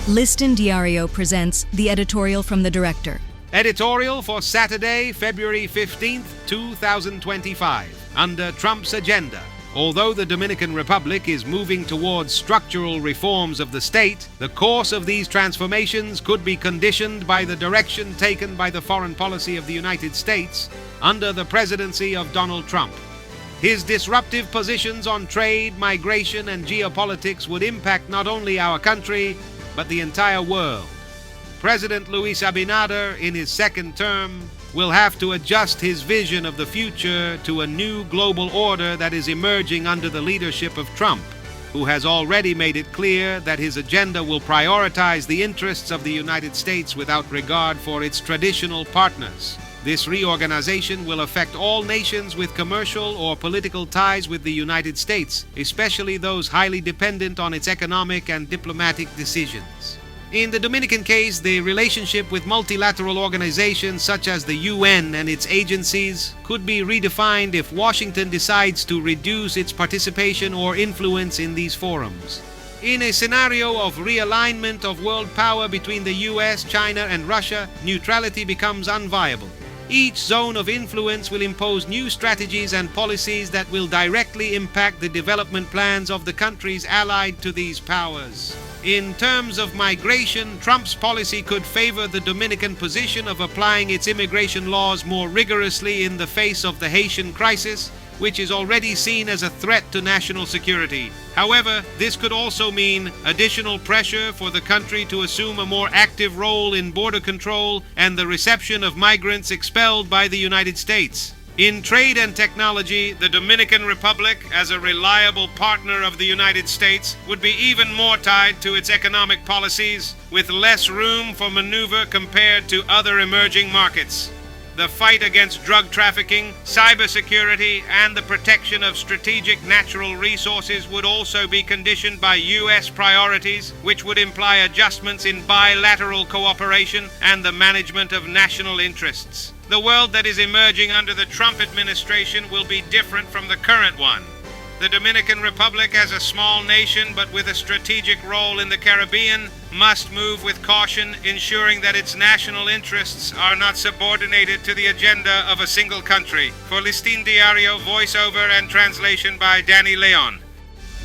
Listin Diario presents the editorial from the director. Editorial for Saturday, February 15th, 2025. Under Trump's agenda. Although the Dominican Republic is moving towards structural reforms of the state, the course of these transformations could be conditioned by the direction taken by the foreign policy of the United States under the presidency of Donald Trump. His disruptive positions on trade, migration, and geopolitics would impact not only our country, but the entire world. President Luis Abinader, in his second term, will have to adjust his vision of the future to a new global order that is emerging under the leadership of Trump, who has already made it clear that his agenda will prioritize the interests of the United States without regard for its traditional partners. This reorganization will affect all nations with commercial or political ties with the United States, especially those highly dependent on its economic and diplomatic decisions. In the Dominican case, the relationship with multilateral organizations such as the UN and its agencies could be redefined if Washington decides to reduce its participation or influence in these forums. In a scenario of realignment of world power between the US, China, and Russia, neutrality becomes unviable. Each zone of influence will impose new strategies and policies that will directly impact the development plans of the countries allied to these powers. In terms of migration, Trump's policy could favor the Dominican position of applying its immigration laws more rigorously in the face of the Haitian crisis, which is already seen as a threat to national security. However, this could also mean additional pressure for the country to assume a more active role in border control and the reception of migrants expelled by the United States. In trade and technology, the Dominican Republic, as a reliable partner of the United States, would be even more tied to its economic policies, with less room for maneuver compared to other emerging markets. The fight against drug trafficking, cybersecurity, and the protection of strategic natural resources would also be conditioned by U.S. priorities, which would imply adjustments in bilateral cooperation and the management of national interests. The world that is emerging under the Trump administration will be different from the current one. The Dominican Republic, as a small nation but with a strategic role in the Caribbean, must move with caution, ensuring that its national interests are not subordinated to the agenda of a single country. For Listin Diario, voiceover and translation by Danny Leon.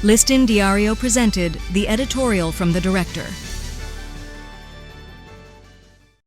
Listin Diario presented the editorial from the director.